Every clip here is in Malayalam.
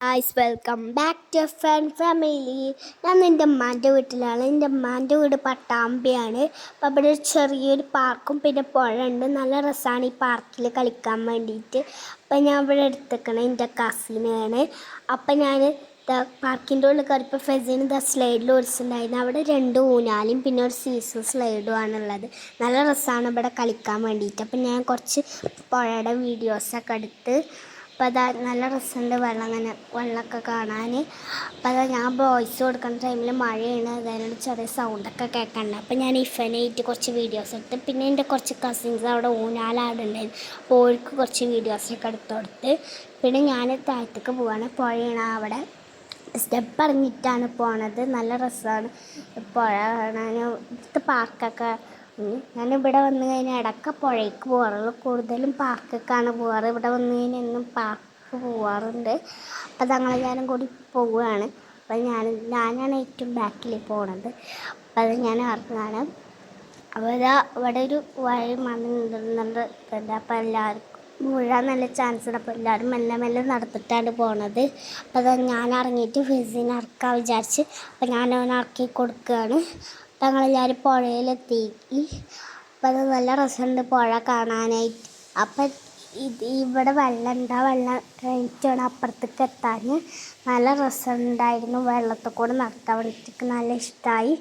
Guys welcome back to fun family. ഞാൻ എൻ്റെ അമ്മാൻ്റെ വീട്ടിലാണ്. എൻ്റെ അമ്മാൻ്റെ വീട് പട്ടാമ്പിയാണ്. അപ്പോൾ അവിടെ ഒരു ചെറിയൊരു പാർക്കും പിന്നെ പുഴ ഉണ്ട്. നല്ല രസമാണ് ഈ പാർക്കിൽ കളിക്കാൻ വേണ്ടിയിട്ട്. അപ്പം ഞാൻ ഇവിടെ എടുത്തേക്കണ എൻ്റെ കസിനാണ്. അപ്പം ഞാൻ പാർക്കിൻ്റെ ഉള്ളിൽ കയറിയപ്പോൾ ഫെസിന് സ്ലൈഡിൽ ഓടിച്ചിട്ടുണ്ടായിരുന്നു. അവിടെ 2 ഊഞ്ഞാലും പിന്നെ ഒരു സീസർ സ്ലൈഡും ആണുള്ളത്. നല്ല രസമാണ് ഇവിടെ കളിക്കാൻ വേണ്ടിയിട്ട്. അപ്പം ഞാൻ കുറച്ച് പുഴയുടെ വീഡിയോസൊക്കെ എടുത്ത് അപ്പോൾ അതാ നല്ല രസമുണ്ട് വെള്ളമൊക്കെ കാണാൻ. അപ്പോൾ അതാ ഞാൻ വോയിസ് കൊടുക്കുന്ന ടൈമിൽ മഴയാണ്, അതിനോട് ചെറിയ സൗണ്ടൊക്കെ കേൾക്കണ്ട. അപ്പോൾ ഞാൻ ഇഫനായിട്ട് കുറച്ച് വീഡിയോസ് എടുത്ത് പിന്നെ എൻ്റെ കുറച്ച് കസിൻസ് അവിടെ ഊഞ്ഞാലാടുണ്ടായിരുന്നു. അപ്പോൾ ഓർക്ക് കുറച്ച് വീഡിയോസൊക്കെ എടുത്ത് കൊടുത്ത് പിന്നെ ഞാൻ താഴത്തേക്ക് പോവാണ്. പുഴയാണ് അവിടെ സ്റ്റെപ്പ് ഇറങ്ങിയിട്ടാണ് പോണത്. നല്ല രസമാണ് പുഴ കാണാൻ. ഇവിടുത്തെ പാർക്കൊക്കെ ഞാനിവിടെ വന്നു കഴിഞ്ഞാൽ ഇടയ്ക്ക് പുഴയ്ക്ക് പോകാറുള്ളൂ. കൂടുതലും പാർക്കൊക്കെയാണ് പോകാറ്. ഇവിടെ വന്നു കഴിഞ്ഞാൽ എന്നും പാർക്ക് പോകാറുണ്ട്. അപ്പോൾ ഞങ്ങളെല്ലാവരും കൂടി പോവുകയാണ്. അപ്പോൾ ഞാനാണ് ഏറ്റവും ബാക്കിൽ പോണത്. അപ്പോൾ അത് ഞാൻ ഇറങ്ങാണ്. അപ്പോൾ ഇവിടെ ഒരു വഴി മണ്ണിടുന്നുണ്ട്. അപ്പോൾ എല്ലാവർക്കും വീഴാൻ നല്ല ചാൻസ് ഉണ്ട്. അപ്പോൾ എല്ലാവരും മെല്ലെ മെല്ലെ നടത്തിയിട്ടാണ് പോണത്. അപ്പോൾ അത് ഞാൻ ഇറങ്ങിയിട്ട് ഫിസിനെ ഇറക്കാൻ വിചാരിച്ച് അപ്പോൾ ഞാനവനെ ഇറക്കി കൊടുക്കുകയാണ്. ഞങ്ങളെല്ലാവരും പുഴയിലെത്തി. അപ്പം അത് നല്ല രസമുണ്ട് പുഴ കാണാനായിട്ട്. അപ്പം ഇവിടെ വെള്ളം ഉണ്ട്. ആ വെള്ളം കഴിഞ്ഞിട്ട് വേണം അപ്പുറത്തേക്ക് എത്താൻ. നല്ല രസമുണ്ടായിരുന്നു വെള്ളത്തിൽ കൂടെ നടക്കാൻ വേണ്ടിയിട്ട്. നല്ല ഇഷ്ടമായി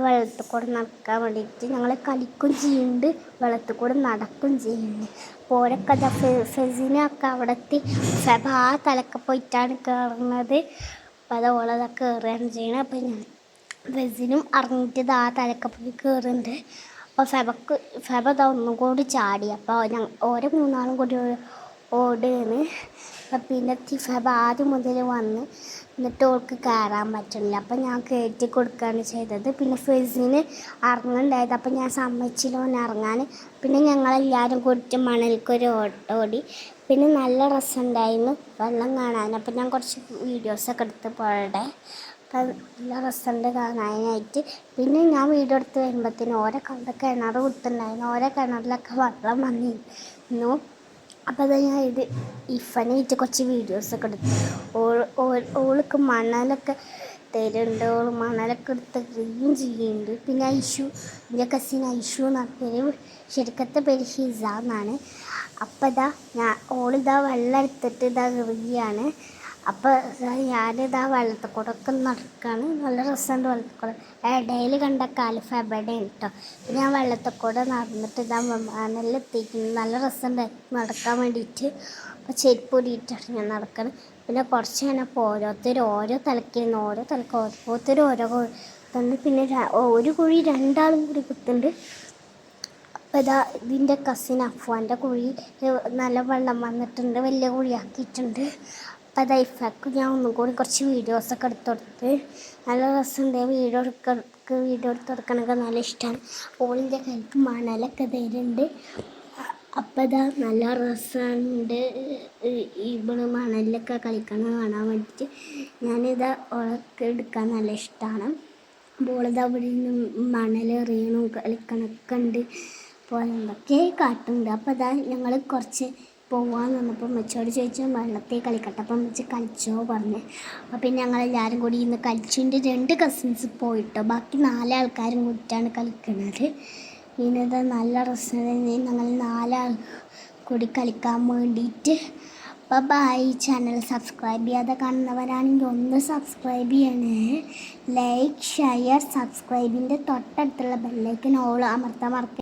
വെള്ളത്തിൽ കൂടെ നടക്കാൻ വേണ്ടിയിട്ട്. ഞങ്ങൾ കളിക്കും ചെയ്യുന്നുണ്ട്, വെള്ളത്തിൽ കൂടെ നടക്കും ചെയ്യുന്നുണ്ട്. പോരൊക്കെ അതാ ഫെസിനൊക്കെ അവിടെ എത്തി. ഫെബ ആ തലക്കെ പോയിട്ടാണ് കയറുന്നത്. അപ്പം അത് ഓളതൊക്കെ കയറുകയാണ് ചെയ്യണത്. അപ്പം ഞാൻ ഫെസിനും ഇറങ്ങിയിട്ട് ആ തലക്കെ പോയി കയറുന്നുണ്ട്. അപ്പോൾ ഫെബ അതാ ഒന്നും കൂടി ചാടി. അപ്പോൾ ഓരോ 3 കൂടി ഓടുകയാണ്. അപ്പം പിന്നെ ഫെബ ആദ്യം മുതൽ വന്ന് എന്നിട്ട് ഓൾക്ക് കയറാൻ പറ്റുന്നില്ല. അപ്പം ഞാൻ കയറ്റി കൊടുക്കുകയാണ് ചെയ്തത്. പിന്നെ ഫെസിന് ഇറങ്ങുന്നുണ്ടായത്. അപ്പം ഞാൻ സമ്മതിച്ചില്ല ഓൻ ഇറങ്ങാൻ. പിന്നെ ഞങ്ങളെല്ലാവരും കൂടിയിട്ട് മണലിക്കൊരു ഓടി. പിന്നെ നല്ല രസമുണ്ടായിരുന്നു വെള്ളം കാണാൻ. അപ്പം ഞാൻ കുറച്ച് വീഡിയോസൊക്കെ എടുത്ത് പോയടെ. അപ്പം നല്ല രസമുണ്ട് കാണാനായിട്ട്. പിന്നെ ഞാൻ വീഡിയോ എടുത്ത് വരുമ്പോഴത്തേനും ഓരോ കിണർ കുത്തുണ്ടായിരുന്നു. ഓരോ കിണറിലൊക്കെ വെള്ളം വന്നിരുന്നു. അപ്പോൾ അത് ഞാൻ ഇഫനായിട്ട് കുറച്ച് വീഡിയോസൊക്കെ എടുത്തു. ഓൾക്ക് മണലൊക്കെ തരുന്നുണ്ട്. ഓൾ മണലൊക്കെ എടുത്ത് ക്ലീൻ ചെയ്യുന്നുണ്ട്. പിന്നെ എൻ്റെ കസിൻ ഐഷു എന്നാണ് പേര്. ശരിക്കത്തെ പേര് ഹിസ എന്നാണ്. അപ്പോൾ ഓളിതാ വെള്ളം എടുത്തിട്ട് എറിയാണ്. അപ്പോൾ ഞാനിതാ വെള്ളത്തിൽ കൂടെ ഒക്കെ നടക്കുകയാണ്. നല്ല രസമുണ്ട് വെള്ളത്തിൽ കൂടെ. ഇടയിൽ കണ്ട ഫെബയുടെയാണ് കേട്ടോ. പിന്നെ ഞാൻ വെള്ളത്തിൽ കൂടെ നടന്നിട്ട് മണലിലെത്തിക്കുന്നു. നല്ല രസമുണ്ട് നടക്കാൻ വേണ്ടിയിട്ട്. അപ്പോൾ ചെരുപ്പ് കൂടിയിട്ടാണ് ഞാൻ നടക്കുന്നത്. പിന്നെ കുറച്ച് കഴിഞ്ഞപ്പോൾ ഓരോ തലക്കിരുന്ന് ഓരോരുത്തരും ഓരോ കുത്തുന്നുണ്ട്. പിന്നെ ഒരു കുഴി 2 ആളും കൂടി കുത്തുന്നുണ്ട്. അപ്പോൾ ഇതിൻ്റെ കസിൻ അഫ്വാൻ്റെ കുഴി നല്ല വെള്ളം വന്നിട്ടുണ്ട്, വലിയ കുഴിയാക്കിയിട്ടുണ്ട്. അപ്പോൾ ഇഫക്ക് ഞാൻ ഒന്നും കൂടി കുറച്ച് വീഡിയോസൊക്കെ എടുത്ത് കൊടുത്ത്. നല്ല രസമുണ്ട് വീഡിയോ എടുത്ത് കൊടുക്കണതൊക്കെ നല്ല ഇഷ്ടമാണ്. ഓളിൻ്റെ കയ്ക്ക് മണലൊക്കെ തരുന്നുണ്ട്. അപ്പോൾ നല്ല രസമുണ്ട് ഇവിടെ മണലിലൊക്കെ കളിക്കണം കാണാൻ വേണ്ടിയിട്ട്. ഓളൊക്കെ എടുക്കാൻ നല്ല ഇഷ്ടമാണ്. ഇവിടെ നിന്ന് മണലെറിയണം കളിക്കണമൊക്കെ ഉണ്ട്. അപ്പോൾ എന്തൊക്കെ കാട്ടുന്നുണ്ട്. അപ്പോൾ ഞങ്ങൾ കുറച്ച് പോവാന്ന് പറഞ്ഞപ്പോൾ അമ്മച്ചോട് ചോദിച്ചു വെള്ളത്തിൽ കളിക്കട്ടെ. അപ്പം അമ്മച്ചി കളിച്ചോ പറഞ്ഞ്. അപ്പോൾ പിന്നെ ഞങ്ങളെല്ലാവരും കൂടി ഇന്ന് കളിച്ചു. എൻ്റെ 2 കസിൻസ് പോയിട്ടോ. ബാക്കി 4 ആൾക്കാരും കൂടിയിട്ടാണ് കളിക്കുന്നത്. ഇന്നത് നല്ല രസമാണ്. ഞങ്ങൾ 4 ആൾ കൂടി കളിക്കാൻ വേണ്ടിയിട്ട്. അപ്പോൾ ബൈ. ചാനൽ സബ്സ്ക്രൈബ് ചെയ്യാതെ കാണുന്നവരാണെങ്കിൽ ഒന്ന് സബ്സ്ക്രൈബ് ചെയ്യണേ. ലൈക്ക്, ഷെയർ, സബ്സ്ക്രൈബിൻ്റെ തൊട്ടടുത്തുള്ള ബെല്ലൈക്കൻ ഓൾ അമർത്താൻ മറക്കരുത്.